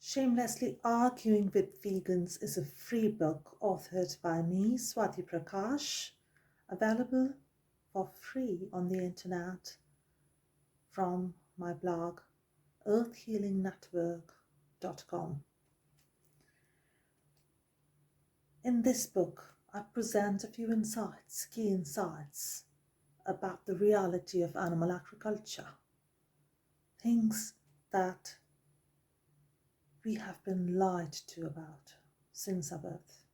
Shamelessly Arguing with Vegans is a free book authored by me, Swati Prakash, available for free on the internet from my blog earthhealingnetwork.com. In this book, I present a few key insights about the reality of animal agriculture, things that we have been lied to about since our birth.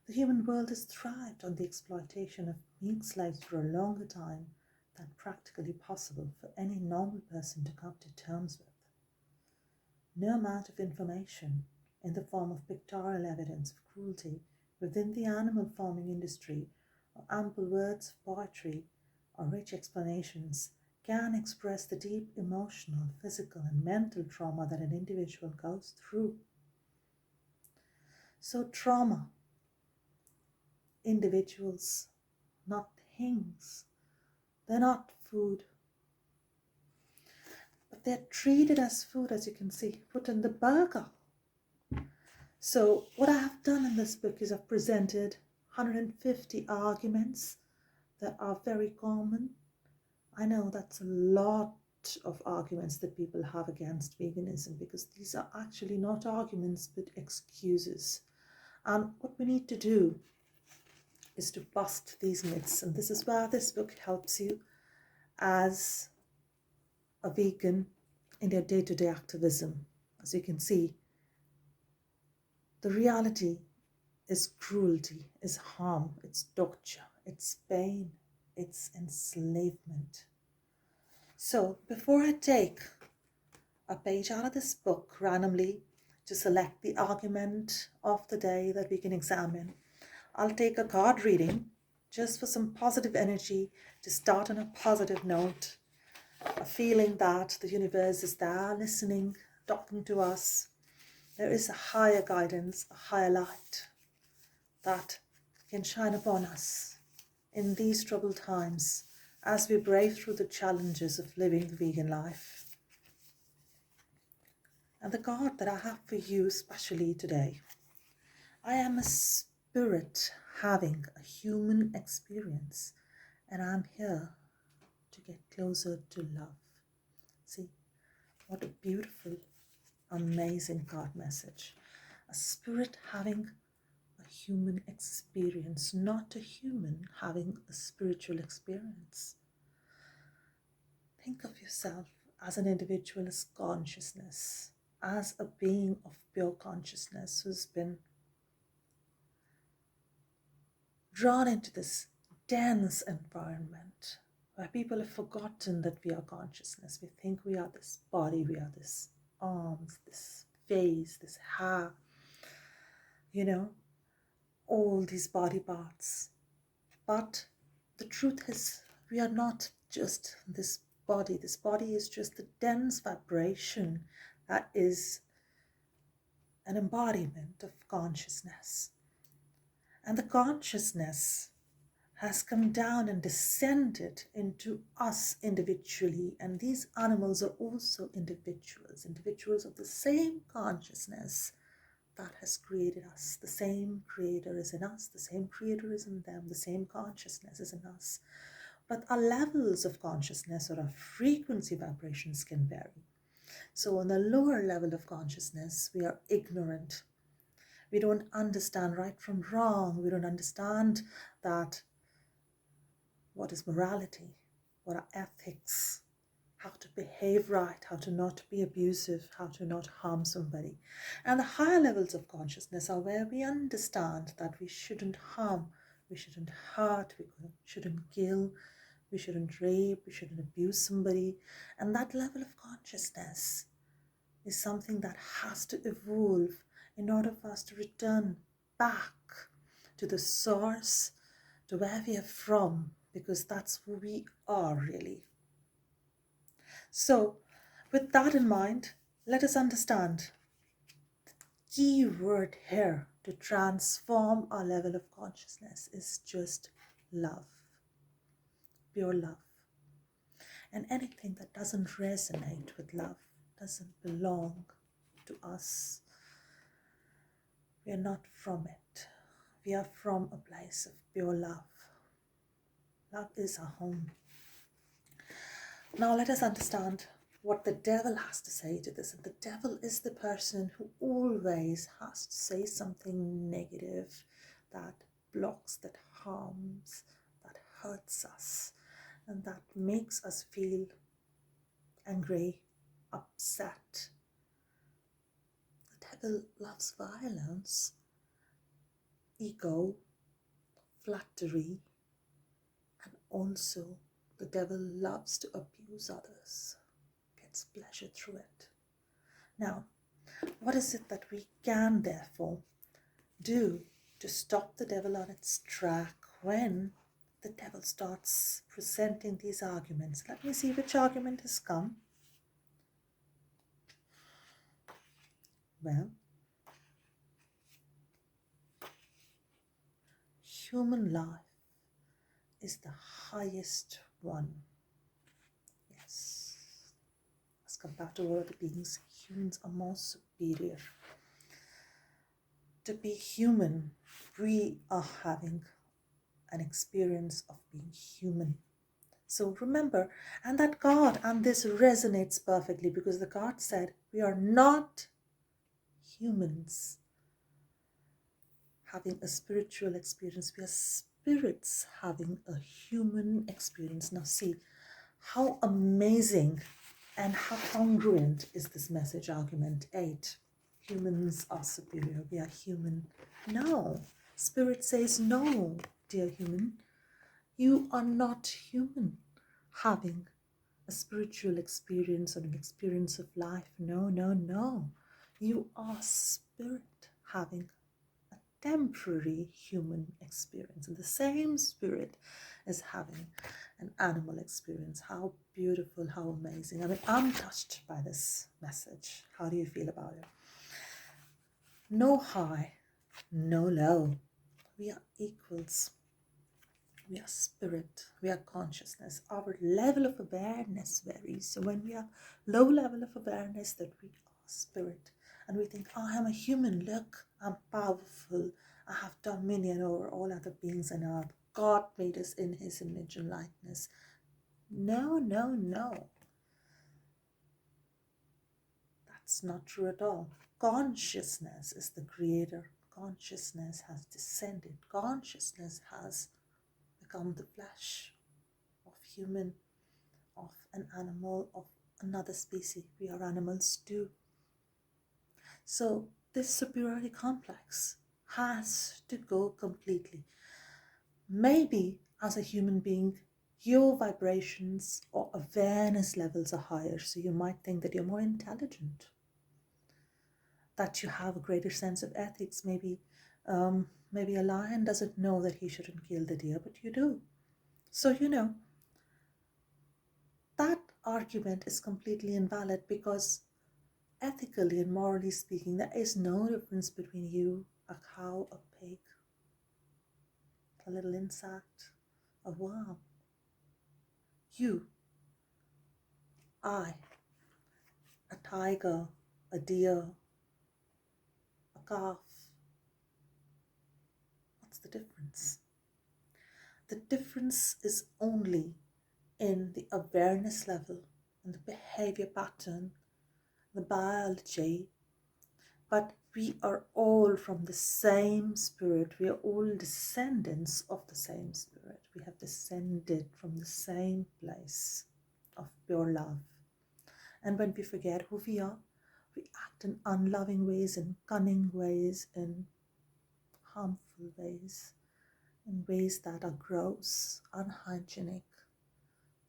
The human world has thrived on the exploitation of meat slaves for a longer time than practically possible for any normal person to come to terms with. No amount of information in the form of pictorial evidence of cruelty within the animal farming industry, or ample words of poetry, or rich explanations can express the deep emotional, physical, and mental trauma that an individual goes through. So trauma, individuals, not things. They're not food, but they're treated as food, as you can see, put in the burger. So what I have done in this book is I've presented 150 arguments that are very common. I know that's a lot of arguments that people have against veganism, because these are actually not arguments but excuses. And what we need to do is to bust these myths, and this is where this book helps you as a vegan in your day-to-day activism. As you can see, the reality is cruelty, is harm, it's torture, it's pain, it's enslavement. So before I take a page out of this book randomly to select the argument of the day that we can examine, I'll take a card reading just for some positive energy to start on a positive note, a feeling that the universe is there listening, talking to us. There is a higher guidance, a higher light that can shine upon us in these troubled times as we brave through the challenges of living the vegan life. And the card that I have for you especially today: I am a spirit having a human experience, and I'm here to get closer to love. See, what a beautiful, amazing card message. A spirit having a human experience, not a human having a spiritual experience. Think of yourself as an individual, as consciousness, as a being of pure consciousness who's been drawn into this dense environment where people have forgotten that we are consciousness. We think we are this body, we are this arms, this face, this hair, all these body parts. But the truth is, we are not just this body. This body is just the dense vibration that is an embodiment of consciousness. And the consciousness has come down and descended into us individually. And these animals are also individuals of the same consciousness that has created us. The same creator is in us, the same creator is in them, the same consciousness is in us. But our levels of consciousness or our frequency vibrations can vary. So on the lower level of consciousness, we are ignorant. We don't understand right from wrong. We don't understand that what is morality, what are ethics, how to behave right, how to not be abusive, how to not harm somebody. And the higher levels of consciousness are where we understand that we shouldn't harm, we shouldn't hurt, we shouldn't kill, we shouldn't rape, we shouldn't abuse somebody. And that level of consciousness is something that has to evolve in order for us to return back to the source, to where we are from, because that's who we are really. So with that in mind, let us understand the key word here to transform our level of consciousness is just love, pure love. And anything that doesn't resonate with love doesn't belong to us. We are not from it. We are from a place of pure love. Love is our home. Now let us understand what the devil has to say to this. And the devil is the person who always has to say something negative that blocks, that harms, that hurts us, and that makes us feel angry, upset. The devil loves violence, ego, flattery, and also the devil loves to abuse others, gets pleasure through it. Now, what is it that we can therefore do to stop the devil on its track when the devil starts presenting these arguments? Let me see which argument has come. Well, human life is the highest one. Yes. As compared to all other beings, humans are more superior. To be human, we are having an experience of being human. So remember, and that card, and this resonates perfectly because the card said, we are not humans having a spiritual experience. We are spirits having a human experience. Now see, how amazing and how congruent is this message argument 8. Humans are superior. We are human. No. Spirit says, no, dear human. You are not human having a spiritual experience or an experience of life. No, no, no. You are spirit having a temporary human experience. And the same spirit is having an animal experience. How beautiful, how amazing. I mean, I'm touched by this message. How do you feel about it? No high, no low. We are equals. We are spirit, we are consciousness. Our level of awareness varies. So when we have low level of awareness that we are spirit and we think, oh, I'm a human, look, I'm powerful, I have dominion over all other beings on earth. God made us in his image and likeness. No, no, no. That's not true at all. Consciousness is the creator. Consciousness has descended. Consciousness has become the flesh of human, of an animal, of another species. We are animals too. So this superiority complex has to go completely. Maybe as a human being, your vibrations or awareness levels are higher, so you might think that you're more intelligent, that you have a greater sense of ethics. Maybe a lion doesn't know that he shouldn't kill the deer, but you do. So, that argument is completely invalid because ethically and morally speaking, there is no difference between you, a cow, a pig, a little insect, a worm. You, I, a tiger, a deer, a calf. What's the difference? The difference is only in the awareness level and the behavior pattern, the biology, but we are all from the same spirit. We are all descendants of the same spirit. We have descended from the same place of pure love. And when we forget who we are, we act in unloving ways, in cunning ways, in harmful ways, in ways that are gross, unhygienic,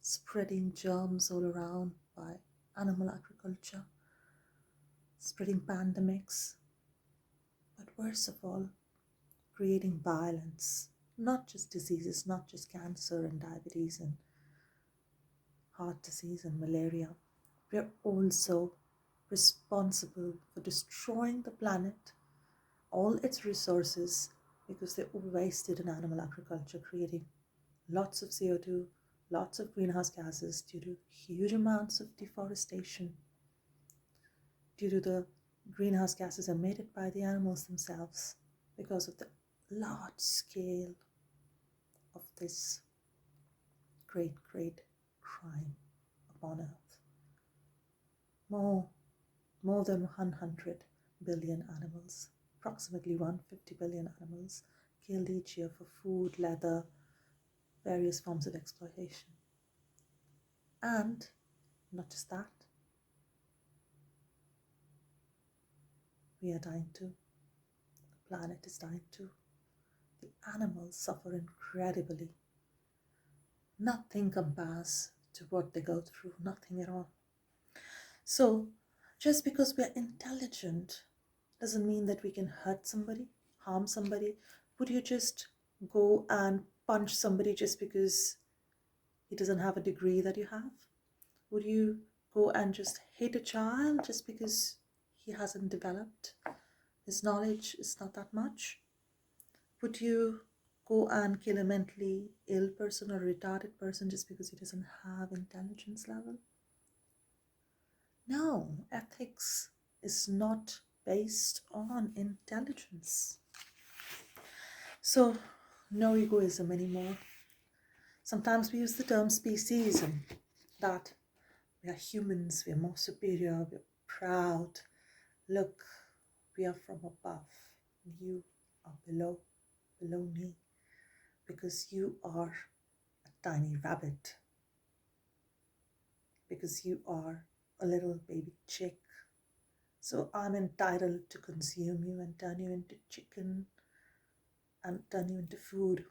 spreading germs all around by animal agriculture, spreading pandemics, but worst of all, creating violence, not just diseases, not just cancer and diabetes and heart disease and malaria. We are also responsible for destroying the planet, all its resources, because they're all wasted in animal agriculture, creating lots of CO2, lots of greenhouse gases due to huge amounts of deforestation, due to the greenhouse gases are emitted by the animals themselves because of the large scale of this great, great crime upon Earth. More than 100 billion animals, approximately 150 billion animals, killed each year for food, leather, various forms of exploitation. And not just that, we are dying too. The planet is dying too. The animals suffer incredibly. Nothing compares to what they go through, nothing at all. So, just because we are intelligent doesn't mean that we can hurt somebody, harm somebody. Would you just go and punch somebody just because he doesn't have a degree that you have? Would you go and just hit a child just because he hasn't developed? His knowledge is not that much? Would you go and kill a mentally ill person or a retarded person just because he doesn't have intelligence level? No, ethics is not based on intelligence. So, no egoism anymore. Sometimes we use the term speciesism, that we are humans, we are more superior, we are proud. Look, we are from above, you are below me, because you are a tiny rabbit, because you are a little baby chick. So I'm entitled to consume you and turn you into chicken and turn you into food.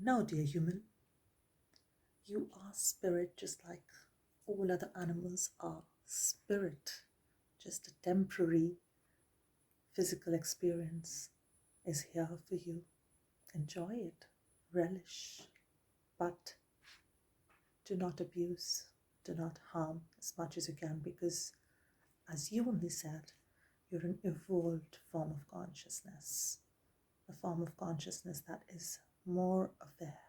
No, dear human, you are spirit just like all other animals are spirit. Just a temporary physical experience is here for you. Enjoy it, relish, but do not abuse, do not harm as much as you can, because as you only said, you're an evolved form of consciousness, a form of consciousness that is more aware,